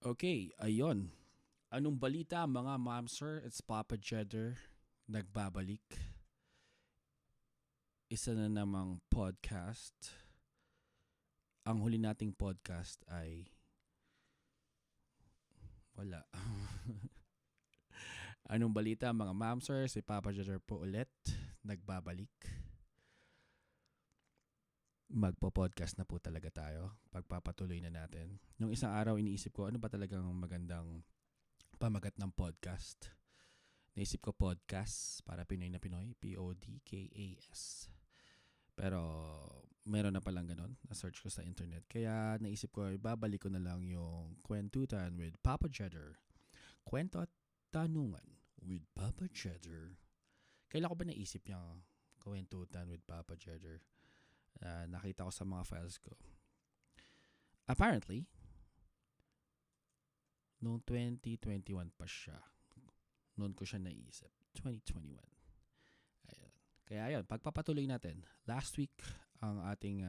Okay, ayun. Anong balita mga mamser? It's Papa Cheddar. Nagbabalik. Isa na namang podcast. Ang huli nating podcast ay wala. Anong balita mga mamser? Si Papa Cheddar po ulit. Nagbabalik. Magpo-podcast na po talaga tayo. Pagpapatuloy na natin. Nung isang araw iniisip ko ano ba talagang magandang pamagat ng podcast. Naisip ko podcast para Pinoy na Pinoy. Podcast. Pero meron na palang ganun. Na-search ko sa internet. Kaya naisip ko, babalik ko na lang yung Kwentutan with Papa Cheddar. Kwento at tanungan with Papa Cheddar. Kailan ko ba naisip yung Kwentutan with Papa Cheddar? Nakita ko sa mga files ko. Apparently, noong 2021 pa siya. Noon ko siya naisip. 2021. Ayun. Kaya ayun, pagpapatuloy natin. Last week, ang ating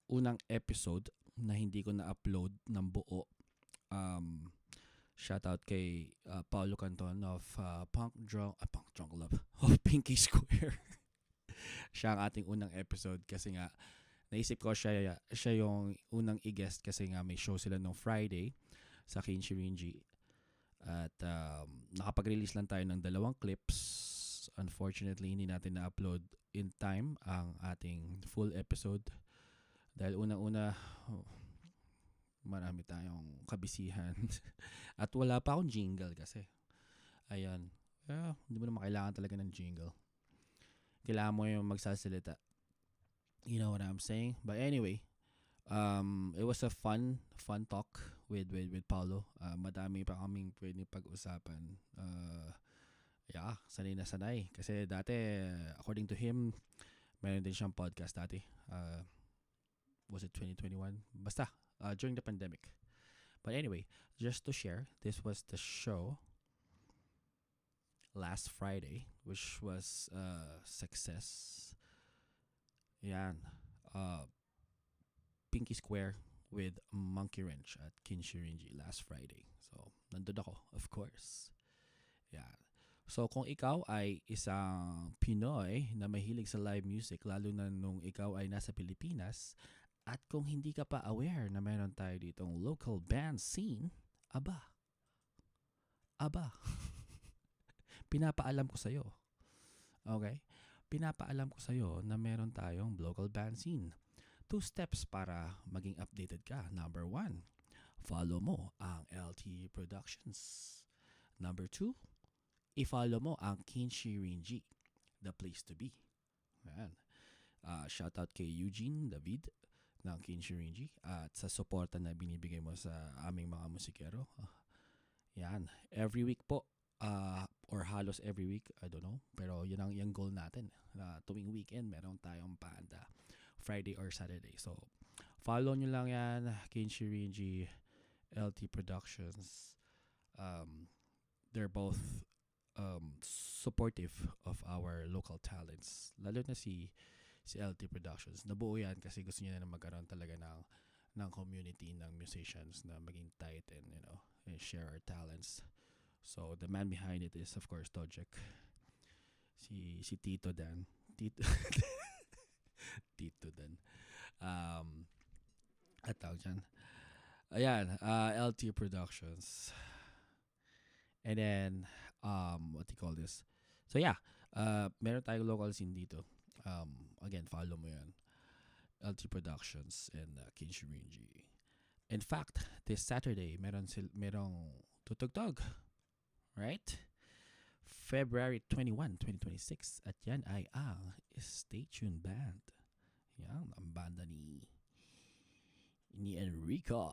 unang episode na hindi ko na-upload ng buo. Shoutout kay Paulo Canton of Punk Drunk Love of Pinky Square. Siya ang ating unang episode kasi nga naisip ko siya yung unang i-guest kasi nga may show sila nung Friday sa Kinshirinji. At nakapag-release lang tayo ng 2 clips. Unfortunately, hindi natin na-upload in time ang ating full episode. Dahil unang-una, marami tayong kabisihan. At wala pa akong jingle kasi. Ayan. Hindi mo naman kailangan talaga ng jingle. Kailangan mo yung magsasalita. You know what I'm saying? But anyway, it was a fun talk with Paulo. Madami pa kaming pwedeng pag-usapan. Sanay na sanay. Kasi dati, according to him, meron din siyang podcast dati. Was it 2021? Basta, during the pandemic. But anyway, just to share, this was the show last Friday, which was success. Yan. Pinky Square with Monkey Wrench at Kinshirinji last Friday. So, nandun ako, of course. Yan. So, kung ikaw ay isang Pinoy na mahilig sa live music, lalo na nung ikaw ay nasa Pilipinas, at kung hindi ka pa aware na meron tayo ditong local band scene, aba, pinapaalam ko sa'yo. Okay? Pinapaalam ko sa'yo na meron tayong local band scene. 2 steps para maging updated ka. Number 1, follow mo ang LT Productions. Number 2, i-follow mo ang Kinshirinji, the place to be. Ayan. Shoutout kay Eugene David ng Kinshirinji at sa suporta na binibigay mo sa aming mga musikero. Yan. Every week po, or halos every week, I don't know. Pero yun ang yung goal natin. Tuwing weekend, meron tayong banda. Friday or Saturday. So, follow nyo lang yan. Kinshirinji, LT Productions. They're both supportive of our local talents. Lalo na si LT Productions. Nabuo yan kasi gusto niya na magkaroon talaga ng community ng musicians na maging tight and, and share our talents. So, the man behind it is, of course, Tojek. Si Tito Dan. Tito Dan. At tawag dyan. Ayan, LT Productions. And then, what do you call this? So, yeah. Meron tayong local scene dito. Again, follow mo yan. LT Productions and Kinshirinji. In fact, this Saturday, merong tutugtog. Right? February 21, 2026. At yan ay ang Stay Tuned Band. Yan, ang banda ni Enrico.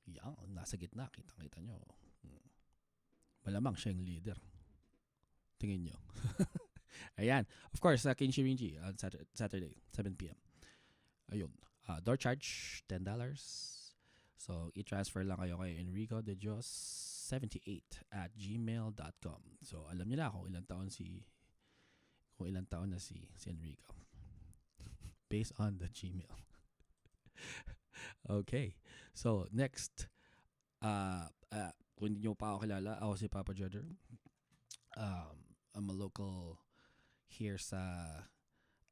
Yan, nasa gitna. Kitang-kita nyo. Malamang siya yung leader. Tingin nyo. Ayan. Of course, Kinshirinji on Saturday, 7 p.m. Ayun. Door charge, $10. So, i-transfer lang kayo kay Enrico de Dios 78@gmail.com. So, alam niyo na kung ilang taon na si Enrico. Based on the Gmail. Okay. So, next, kung hindi nyo pa ako kilala, ako si Papa Jedder. I'm a local here sa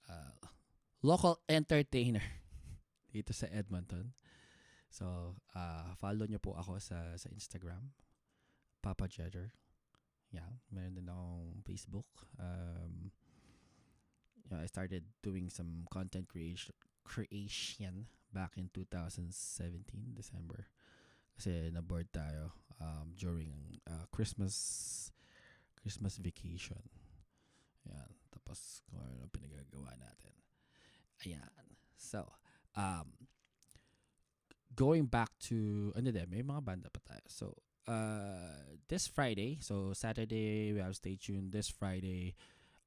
uh, local entertainer dito sa Edmonton. So, follow nyo po ako sa Instagram, Papa Jedder. Yeah, meron din akong Facebook. I started doing some content creation back in 2017, December. Kasi na-bored tayo during Christmas vacation. Ayan. Tapos kung ano pinagagawa natin. Ayan. So, going back to, may mga banda pa tayo. So, this Friday, so Saturday, we have Stay Tuned. This Friday,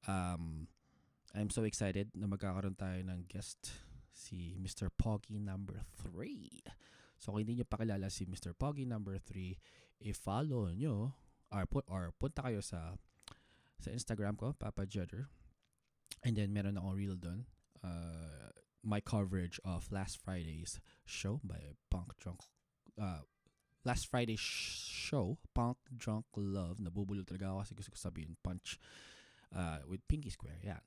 I'm so excited na magkakaroon tayo ng guest, si Mr. Poggy number 3. So, kung hindi nyo pakilala si Mr. Poggy number 3, i-follow nyo or punta kayo sa Instagram ko, Papa Jedder. And then, meron akong reel doon. My coverage of last Friday's show by Punk Drunk. Last Friday's show, Punk Drunk Love. Nabubulol talaga ako kasi gusto ko sabihin punch with Pinky Square. Yan.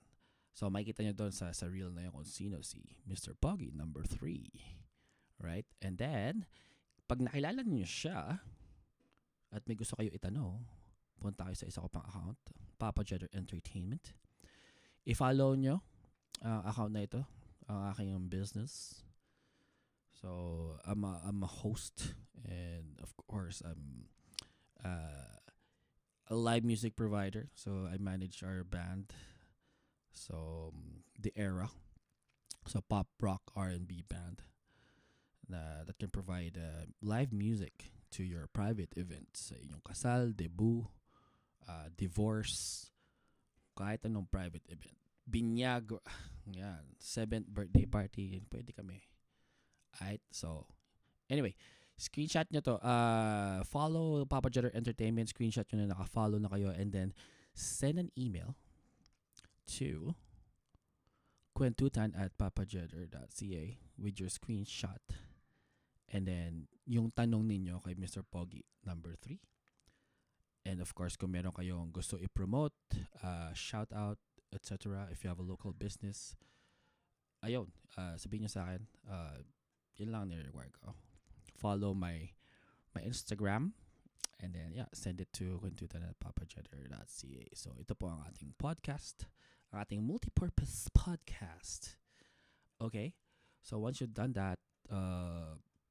So, makikita nyo doon sa reel na yun kung sino si Mr. Poggy number 3. Right? And then, pag nakilala niyo siya at may gusto kayo itanong, punta kayo sa isa ko pang account, Papa Jedder Entertainment. I-follow nyo ang account na ito, ang aking business. So, I'm a host, and of course, I'm a live music provider. So, I manage our band. So, The Era. So, pop, rock, R&B band that can provide live music to your private events. Sa inyong kasal, debut, divorce, kahit anong private event. Binyag, yan, 7th birthday party, pwede kami. Alright, so, anyway, screenshot nyo to. Follow Papa Jedder Entertainment, screenshot nyo na naka-follow na kayo, and then send an email to kwentutan@papajedder.ca with your screenshot. And then, yung tanong ninyo kay Mr. Poggy number 3. And of course, kung meron kayong gusto i-promote, shout out, etc. If you have a local business, ayun, sabihin nyo sa akin, yun lang nire-require ko. Follow my Instagram, and then, send it to kwentutan@papajedder.ca. So, ito po ang ating podcast, ang ating multi-purpose podcast. Okay? So, once you've done that,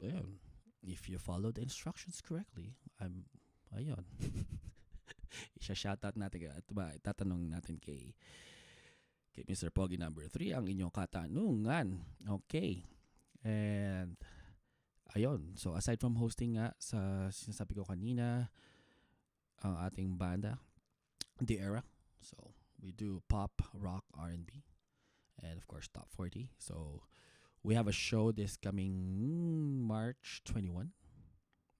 ayun, if you follow the instructions correctly, ayun. Isha-shoutout natin, itatanong natin kay Mr. Poggy number 3 ang inyong katanungan. Okay. And, ayun. So, aside from hosting nga, sa sinasabi ko kanina, ang ating banda, The Era. So, we do pop, rock, R&B, and of course, top 40. So, we have a show this coming March 21.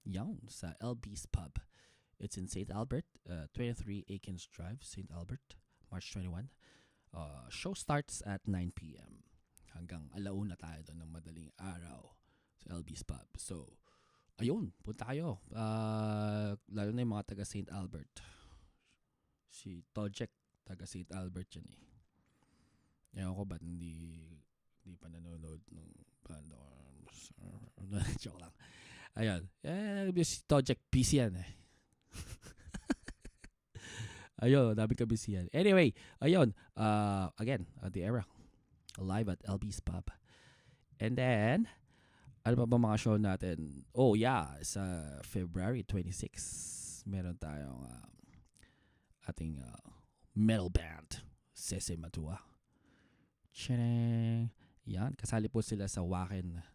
Yan, sa LB's Pub. It's in St. Albert, 23 Aikens Drive, St. Albert, March 21. Show starts at 9 p.m. Hanggang 1:00 tayo doon ng madaling araw sa LB's Pub. So, ayun, punta kayo. Lalo na yung mga taga St. Albert. Si Tojek, taga St. Albert yan eh. Ewan ko ba't hindi pa nanonood ng banda. Joke lang. Ayun. Si Tojek, busy yan eh. Ayun, dami ka busy yan. Anyway, ayun. Again, The Era. Live at LB's Pub. And then, ano pa ba mga show natin? Oh yeah, sa February 26, meron tayong ating metal band, Sese Matua. Tcharing! Yan, kasali po sila sa Wacken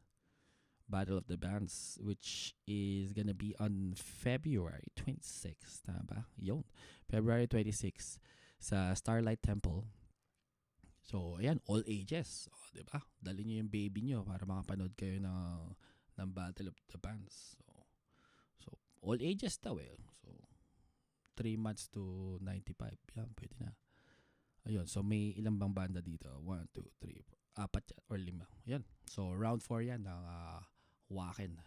Battle of the Bands, which is gonna be on February 26. Tama ba? Yun. February 26 sa Starlight Temple. So, ayan, all ages. O, diba? Dali nyo yung baby nyo para makapanood kayo ng Battle of the Bands. So all ages daw eh. So, 3 months to 95. Yan, pwede na. Ayun, so may ilang bang banda dito? 1, 2, 3, 4 yan, or 5. Yan. So, round 4 yan ng Wacken.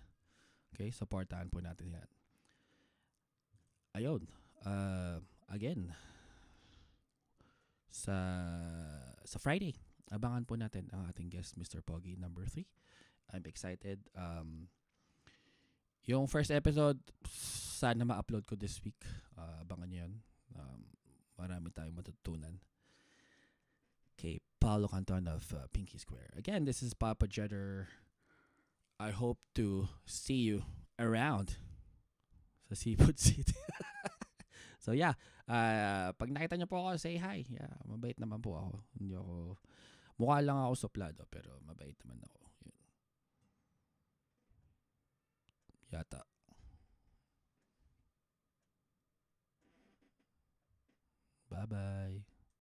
Okay, supportahan po natin yan. Ayun, again, sa Friday, abangan po natin ang ating guest, Mr. Pogi number 3. I'm excited. Yung first episode, sana ma-upload ko this week. Abangan nyo yun. Marami tayong matutunan kay Paolo Canton of Pinky Square. Again, this is Papa Jedder. I hope to see you around sa Seafood City. So yeah, pag nakita nyo po ako, say hi. Yeah, mabait naman po ako. Hindi ako, mukha lang ako suplado, pero mabait naman ako. Yun. Yata. Bye-bye.